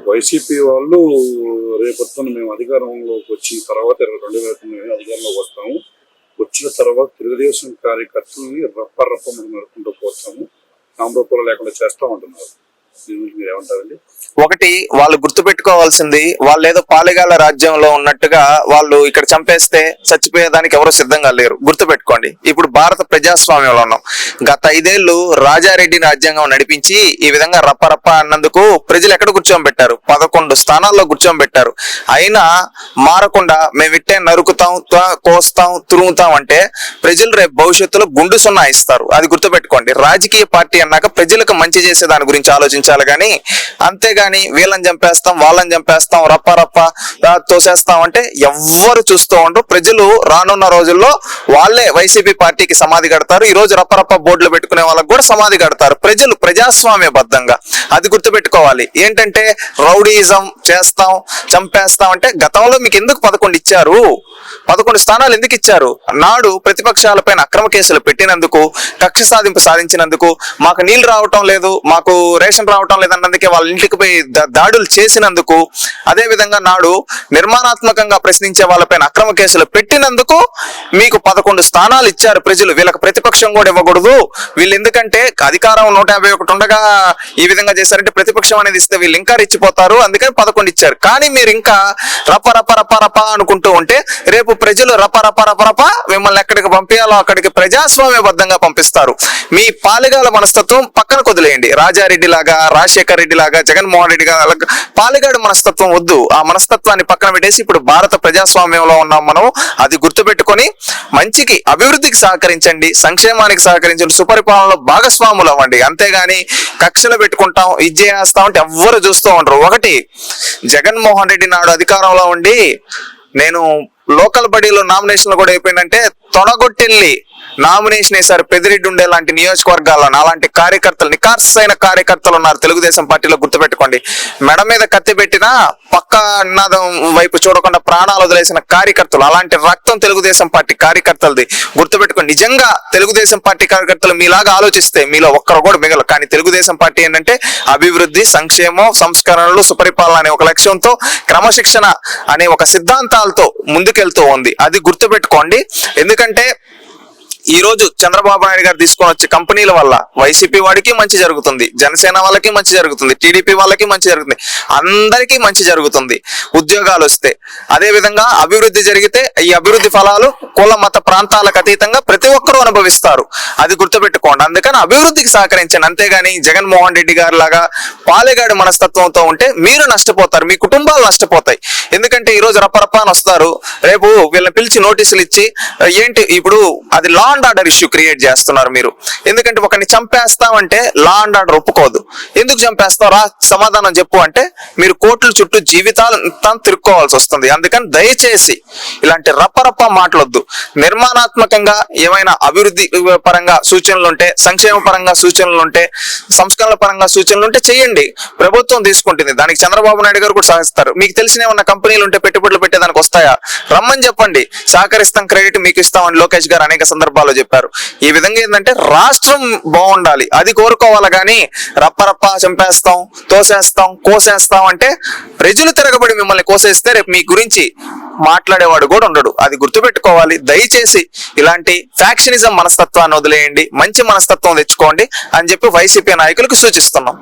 YCP వాళ్ళు రేపొద్దున మేము అధికారంలోకి వచ్చిన తర్వాత 2029 అధికారంలోకి వస్తాము. వచ్చిన తర్వాత తెలుగుదేశం కార్యకర్తలని రప్ప మనం నడుపుకుంటూ పోతాము, నామరూపాలు లేకుండా చేస్తా ఉంటున్నారు. మీరు ఏమంటారండి? ఒకటి, వాళ్ళు గుర్తుపెట్టుకోవాల్సింది, వాళ్ళు ఏదో పాలెగాళ్ళ రాజ్యంలో ఉన్నట్టుగా వాళ్ళు ఇక్కడ చంపేస్తే చచ్చిపోయేదానికి ఎవరో సిద్ధంగా లేరు. గుర్తుపెట్టుకోండి, ఇప్పుడు భారత ప్రజాస్వామ్యంలో ఉన్నాం. గత 5 ఏళ్లు రాజారెడ్డి రాజ్యాంగం నడిపించి ఈ విధంగా రప్ప అన్నందుకు ప్రజలు ఎక్కడ కూర్చోబెట్టారు? 11 స్థానాల్లో కూర్చోబెట్టారు. అయినా మారకుండా మేము ఇట్టే నరుకుతాం, కోస్తాం, తురుగుతాం అంటే ప్రజలు రేపు భవిష్యత్తులో గుండు సున్నా ఇస్తారు. అది గుర్తుపెట్టుకోండి. రాజకీయ పార్టీ అన్నాక ప్రజలకు మంచి చేసే దాని గురించి ఆలోచించాలి కానీ అంతేగాని వీళ్ళని చంపేస్తాం, వాళ్ళని చంపేస్తాం, రప్ప తోసేస్తాం అంటే ఎవ్వరు చూస్తూ ఉండరు. ప్రజలు రానున్న రోజుల్లో వాళ్ళే వైసీపీ పార్టీకి సమాధి కడతారు. ఈ రోజు రప్ప బోర్డులు పెట్టుకునే వాళ్ళకి కూడా సమాధి కడతారు ప్రజలు ప్రజాస్వామ్యబద్ధంగా. అది గుర్తుపెట్టుకోవాలి. ఏంటంటే రౌడీయిజం చేస్తాం, చంపేస్తాం అంటే గతంలో మీకు ఎందుకు 11 ఇచ్చారు? 11 స్థానాలు ఎందుకు ఇచ్చారు? నాడు ప్రతిపక్షాలపైన అక్రమ కేసులు పెట్టినందుకు, కక్ష సాధింపు సాధించినందుకు, మాకు నీళ్లు రావటం లేదు, మాకు రేషన్ రావటం లేదన్నందుకే వాళ్ళ ఇంటికి పోయి దాడులు చేసినందుకు, అదే విధంగా నాడు నిర్మాణాత్మకంగా ప్రశ్నించే వాళ్ళపైన అక్రమ కేసులు పెట్టినందుకు మీకు 11 స్థానాలు ఇచ్చారు ప్రజలు. వీళ్ళకి ప్రతిపక్షం కూడా ఇవ్వకూడదు. వీళ్ళు ఎందుకంటే అధికారం 151 ఉండగా ఈ విధంగా చేశారంటే ప్రతిపక్షం అనేది ఇస్తే వీళ్ళు ఇంకా రెచ్చిపోతారు, అందుకని 11 ఇచ్చారు. కానీ మీరు ఇంకా రప్ప అనుకుంటూ ఉంటే రేపు ప్రజలు రప్ప మిమ్మల్ని ఎక్కడికి పంపించాలో అక్కడికి ప్రజాస్వామ్యబద్ధంగా పంపిస్తారు. మీ పాలెగాల మనస్తత్వం పక్కన కొదిలేయండి. రాజారెడ్డి లాగా, రాజశేఖర్ రెడ్డి లాగా, జగన్మోహన్ రెడ్డి లాగా పాలెగాడు మనస్తత్వం వద్దు. ఆ మనస్తత్వాన్ని పక్కన పెట్టేసి ఇప్పుడు భారత ప్రజాస్వామ్యంలో ఉన్నాం మనం. అది గుర్తుపెట్టుకొని మంచికి, అభివృద్ధికి సహకరించండి, సంక్షేమానికి సహకరించండి, సుపరిపాలనలో భాగస్వాములు అవ్వండి. అంతేగాని కక్షలు పెట్టుకుంటాం, ఇది చేస్తాం అంటే ఎవ్వరు చూస్తూ ఉండరు. ఒకటి, జగన్మోహన్ రెడ్డి నాడు అధికారంలో ఉండి నేను లోకల్ బడీలో నామినేషన్లు కూడా అయిపోయిందంటే తొడగొట్టెళ్ళి నామినేషన్ వేశారు. పెద్దిరెడ్డి ఉండే లాంటి నియోజకవర్గాల్లో అలాంటి కార్యకర్తలు, నికార్సైన కార్యకర్తలు ఉన్నారు తెలుగుదేశం పార్టీలో. గుర్తుపెట్టుకోండి. మెడ మీద కత్తి పెట్టినా పక్క నినాదం వైపు చూడకుండా ప్రాణాలు వదిలేసిన కార్యకర్తలు, అలాంటి రక్తం తెలుగుదేశం పార్టీ కార్యకర్తలది. గుర్తుపెట్టుకోండి. నిజంగా తెలుగుదేశం పార్టీ కార్యకర్తలు మీలాగా ఆలోచిస్తే మీలో ఒక్కరు కూడా మిగలరు. కానీ తెలుగుదేశం పార్టీ ఏంటంటే అభివృద్ధి, సంక్షేమం, సంస్కరణలు, సుపరిపాలన అనే ఒక లక్ష్యంతో, క్రమశిక్షణ అనే ఒక సిద్ధాంతాలతో ముందుకెళ్తూ ఉంది. అది గుర్తుపెట్టుకోండి. ఎందుకంటే ఈ రోజు చంద్రబాబు నాయుడు గారు తీసుకొని వచ్చే కంపెనీల వల్ల వైసీపీ వాడికి మంచి జరుగుతుంది, జనసేన వాళ్ళకి మంచి జరుగుతుంది, టీడీపీ వాళ్ళకి మంచి జరుగుతుంది, అందరికీ మంచి జరుగుతుంది ఉద్యోగాలు వస్తే. అదే విధంగా అభివృద్ధి జరిగితే ఈ అభివృద్ధి ఫలాలు కుల మత ప్రాంతాలకు అతీతంగా ప్రతి ఒక్కరూ అనుభవిస్తారు. అది గుర్తుపెట్టుకోండి. అందుకని అభివృద్ధికి సహకరించండి. అంతేగాని జగన్మోహన్ రెడ్డి గారి లాగా పాలెగాడి మనస్తత్వంతో ఉంటే మీరు నష్టపోతారు, మీ కుటుంబాలు నష్టపోతాయి. ఎందుకంటే ఈ రోజు రప్ప అని వస్తారు, రేపు వీళ్ళని పిలిచి నోటీసులు ఇచ్చి ఏంటి ఇప్పుడు అది law and order issue create చేస్తున్నారు మీరు. ఎందుకంటే ఒకరిని చంపేస్తామంటే లా అండ్ ఆర్డర్ ఒప్పుకోదు. ఎందుకు చంపేస్తారా సమాధానం చెప్పు అంటే మీరు కోర్టుల చుట్టూ జీవితాలు తిరుక్కోవాల్సి వస్తుంది. అందుకని దయచేసి ఇలాంటి రప్ప మాటలొద్దు. నిర్మాణాత్మకంగా ఏమైనా అభివృద్ధి పరంగా సూచనలు ఉంటే, సంక్షేమ పరంగా సూచనలు ఉంటే, సంస్కరణల పరంగా సూచనలు ఉంటే చేయండి. ప్రభుత్వం తీసుకుంటుంది, దానికి చంద్రబాబు నాయుడు గారు కూడా సహకరిస్తారు. మీకు తెలిసిన ఏమన్నా కంపెనీలు ఉంటే పెట్టుబడులు పెట్టేదానికి వస్తాయా? రమ్మని చెప్పండి, సహకరిస్తాం, క్రెడిట్ మీకు ఇస్తామని లోకేష్ గారు అనేక సందర్భాలు చెప్పారు. ఈ విధంగా ఏంటంటే రాష్ట్రం బాగుండాలి, అది కోరుకోవాలి. కానీ రప్ప చంపేస్తాం, తోసేస్తాం, కోసేస్తాం అంటే ప్రజలు తిరగబడి మిమ్మల్ని కోసేస్తే రేపు మీ గురించి మాట్లాడేవాడు కూడా ఉండడు. అది గుర్తుపెట్టుకోవాలి. దయచేసి ఇలాంటి ఫ్యాక్షనిజం మనస్తత్వాన్ని వదిలేయండి, మంచి మనస్తత్వం తెచ్చుకోండి అని చెప్పి వైసీపీ నాయకులకు సూచిస్తున్నాం.